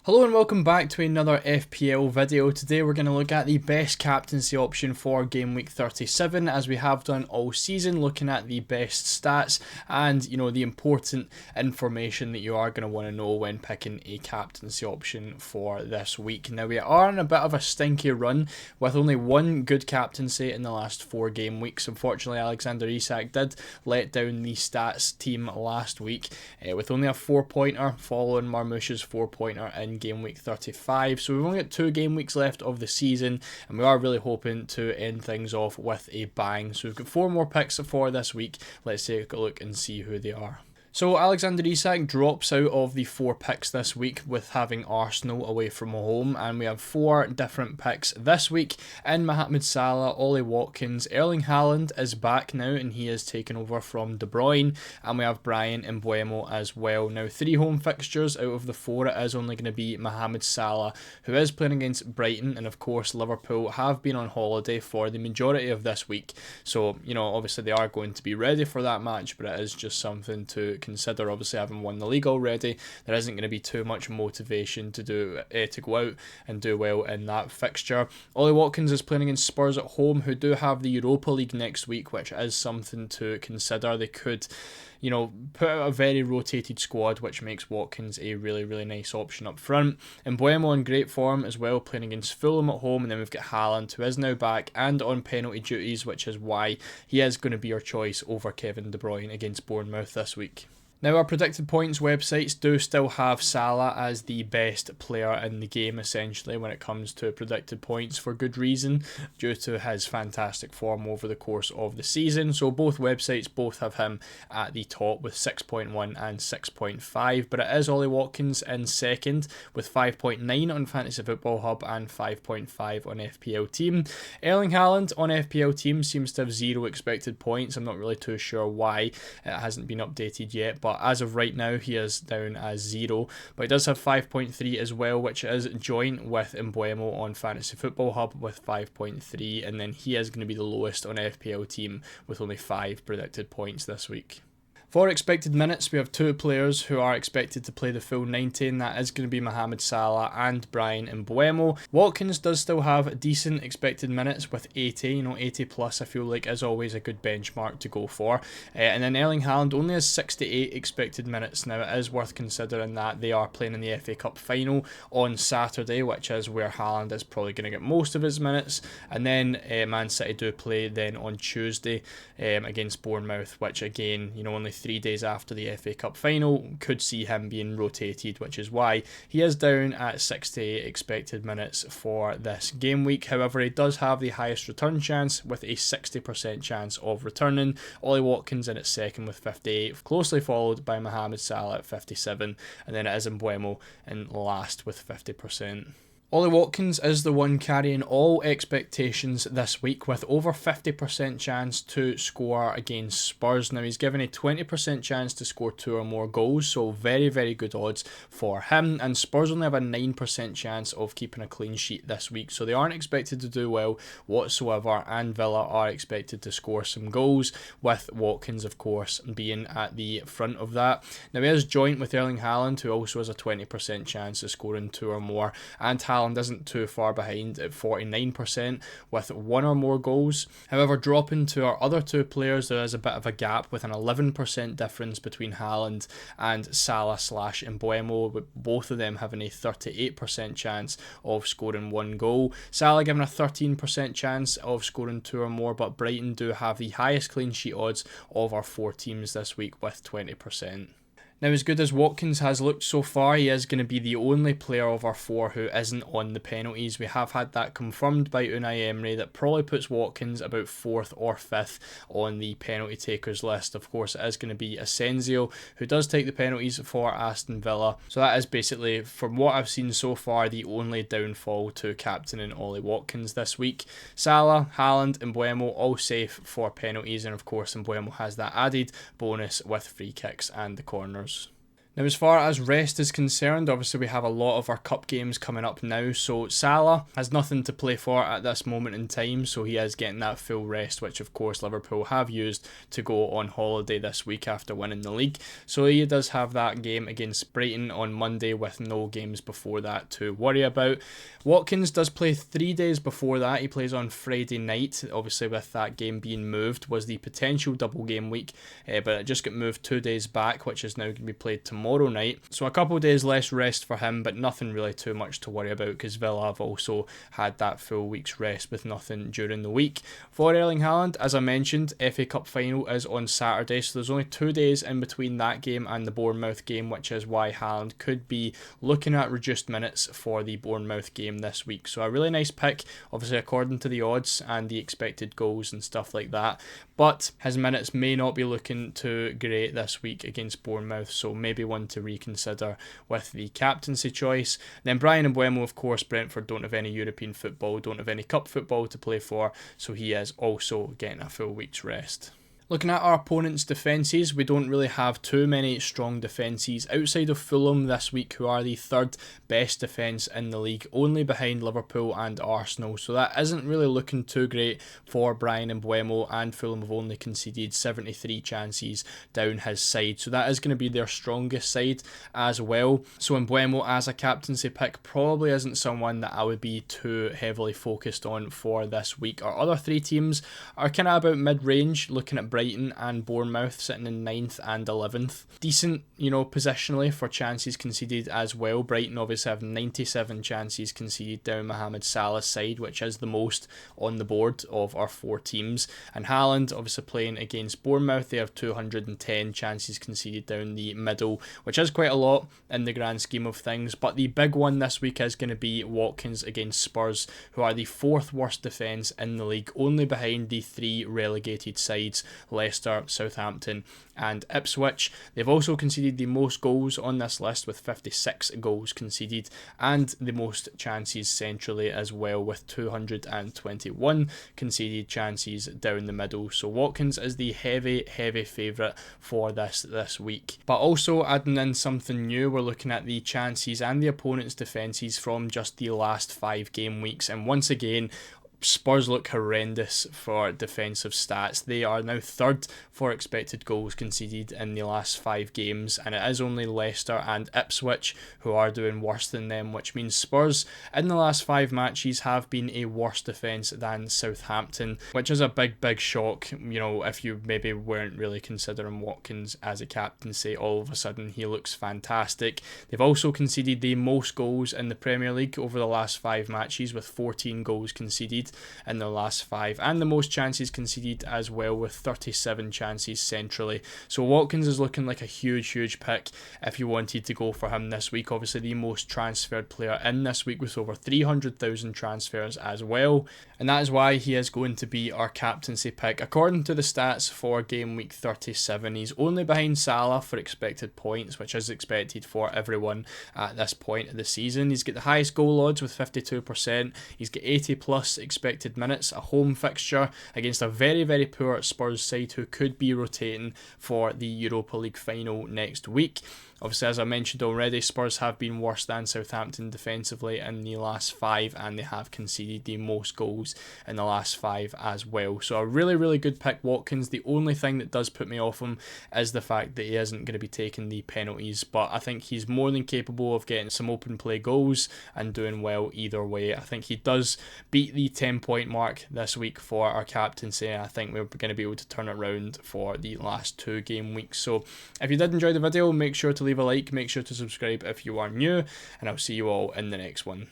Hello and welcome back to another FPL video. Today we're going to look at the best captaincy option for game week 37, as we have done all season, looking at the best stats and the important information that you are going to want to know when picking a captaincy option for this week. Now we are on a bit of a stinky run with only one good captaincy in the last 4 game weeks. Unfortunately, Alexander Isak did let down the stats team last week with only a 4-pointer following Marmoush's 4-pointer in game week 35. So we've only got 2 game weeks left of the season, and we are really hoping to end things off with a bang. So we've got 4 more picks for this week. Let's take a look and see who they are. So Alexander Isak drops out of the 4 picks this week with having Arsenal away from home, and we have 4 different picks this week in Mohamed Salah, Ollie Watkins. Erling Haaland is back now and he is taken over from De Bruyne, and we have Bryan Mbeumo as well. Now 3 home fixtures out of the 4, it is only going to be Mohamed Salah, who is playing against Brighton, and of course Liverpool have been on holiday for the majority of this week, so obviously they are going to be ready for that match, but it is just something to consider. Obviously, having won the league already, there isn't going to be too much motivation to go out and do well in that fixture. Ollie Watkins is playing against Spurs at home, who do have the Europa League next week, which is something to consider. They could put out a very rotated squad, which makes Watkins a really nice option up front. And Mbeumo in great form as well, playing against Fulham at home, and then we've got Haaland, who is now back and on penalty duties, which is why he is going to be your choice over Kevin De Bruyne against Bournemouth this week. Now, our predicted points websites do still have Salah as the best player in the game, essentially, when it comes to predicted points, for good reason, due to his fantastic form over the course of the season. So both websites both have him at the top with 6.1 and 6.5, but it is Ollie Watkins in second with 5.9 on Fantasy Football Hub and 5.5 on FPL Team. Erling Haaland on FPL Team seems to have 0 expected points. I'm not really too sure why. It hasn't been updated yet, but as of right now he is down as 0, but he does have 5.3 as well, which is joint with Mbeumo on Fantasy Football Hub with 5.3, and then he is going to be the lowest on FPL Team with only 5 predicted points this week. For expected minutes, we have 2 players who are expected to play the full 90, and that is going to be Mohamed Salah and Bryan Mbeumo. Watkins does still have decent expected minutes with 80, 80 plus I feel like is always a good benchmark to go for. And then Erling Haaland only has 68 expected minutes. Now it is worth considering that they are playing in the FA Cup final on Saturday, which is where Haaland is probably going to get most of his minutes. And then Man City do play then on Tuesday against Bournemouth, which again, only 3 days after the FA Cup final, could see him being rotated, which is why he is down at 68 expected minutes for this game week. However, he does have the highest return chance with a 60% chance of returning. Ollie Watkins in at second with 58, closely followed by Mohamed Salah at 57, and then it is Mbeumo in last with 50%. Ollie Watkins is the one carrying all expectations this week with over 50% chance to score against Spurs. Now he's given a 20% chance to score 2 or more goals, so very good odds for him, and Spurs only have a 9% chance of keeping a clean sheet this week, so they aren't expected to do well whatsoever, and Villa are expected to score some goals, with Watkins of course being at the front of that. Now he is joint with Erling Haaland, who also has a 20% chance of scoring 2 or more, and Haaland isn't too far behind at 49% with 1 or more goals. However, dropping to our other 2 players, there is a bit of a gap with an 11% difference between Haaland and Salah / Mbeumo, with both of them having a 38% chance of scoring 1 goal. Salah given a 13% chance of scoring 2 or more, but Brighton do have the highest clean sheet odds of our 4 teams this week with 20%. Now, as good as Watkins has looked so far, he is going to be the only player of our 4 who isn't on the penalties. We have had that confirmed by Unai Emery. That probably puts Watkins about 4th or 5th on the penalty takers list. Of course, it is going to be Asensio, who does take the penalties for Aston Villa. So that is basically, from what I've seen so far, the only downfall to captaining Ollie Watkins this week. Salah, Haaland and Mbeumo all safe for penalties, and of course Mbeumo has that added bonus with free kicks and the corners. Now, as far as rest is concerned, obviously we have a lot of our cup games coming up now, so Salah has nothing to play for at this moment in time, so he is getting that full rest, which of course Liverpool have used to go on holiday this week after winning the league. So he does have that game against Brighton on Monday with no games before that to worry about. Watkins does play 3 days before that. He plays on Friday night, obviously with that game being moved, was the potential double game week, but it just got moved 2 days back, which is now going to be played tomorrow night. So a couple of days less rest for him, but nothing really too much to worry about because Villa have also had that full week's rest with nothing during the week. For Erling Haaland, as I mentioned, FA Cup final is on Saturday, so there's only 2 days in between that game and the Bournemouth game, which is why Haaland could be looking at reduced minutes for the Bournemouth game this week. So a really nice pick, obviously according to the odds and the expected goals and stuff like that, but his minutes may not be looking too great this week against Bournemouth, so maybe one to reconsider with the captaincy choice. Then Brian Mbeumo, of course, Brentford don't have any European football, don't have any cup football to play for, so he is also getting a full week's rest. Looking at our opponent's defences, we don't really have too many strong defences outside of Fulham this week, who are the third best defence in the league, only behind Liverpool and Arsenal. So that isn't really looking too great for Brian Mbeumo, and Fulham have only conceded 73 chances down his side. So that is going to be their strongest side as well. So Mbeumo as a captaincy pick probably isn't someone that I would be too heavily focused on for this week. Our other 3 teams are kind of about mid-range, looking at Brighton and Bournemouth sitting in 9th and 11th. Decent, positionally for chances conceded as well. Brighton obviously have 97 chances conceded down Mohamed Salah's side, which is the most on the board of our 4 teams. And Haaland obviously playing against Bournemouth, they have 210 chances conceded down the middle, which is quite a lot in the grand scheme of things. But the big one this week is going to be Watkins against Spurs, who are the 4th worst defence in the league, only behind the 3 relegated sides, Leicester, Southampton and Ipswich. They've also conceded the most goals on this list with 56 goals conceded, and the most chances centrally as well with 221 conceded chances down the middle. So Watkins is the heavy favourite for this week. But also adding in something new, we're looking at the chances and the opponent's defences from just the last 5 game weeks, and once again Spurs look horrendous for defensive stats. They are now 3rd for expected goals conceded in the last 5 games, and it is only Leicester and Ipswich who are doing worse than them, which means Spurs in the last 5 matches have been a worse defence than Southampton, which is a big shock. If you maybe weren't really considering Watkins as a captaincy, all of a sudden he looks fantastic. They've also conceded the most goals in the Premier League over the last 5 matches with 14 goals conceded in their last 5, and the most chances conceded as well with 37 chances centrally. So Watkins is looking like a huge pick if you wanted to go for him this week. Obviously the most transferred player in this week with over 300,000 transfers as well, and that is why he is going to be our captaincy pick. According to the stats for game week 37, he's only behind Salah for expected points, which is expected for everyone at this point of the season. He's got the highest goal odds with 52%. He's got 80 plus expected minutes, a home fixture against a very poor Spurs side who could be rotating for the Europa League final next week. Obviously, as I mentioned already, Spurs have been worse than Southampton defensively in the last 5, and they have conceded the most goals in the last 5 as well. So a really good pick, Watkins. The only thing that does put me off him is the fact that he isn't going to be taking the penalties, but I think he's more than capable of getting some open play goals and doing well either way. I think he does beat the 10-point mark this week for our captaincy. I think we're going to be able to turn it around for the last 2 game weeks. So if you did enjoy the video, make sure to leave a like, make sure to subscribe if you are new, and I'll see you all in the next one.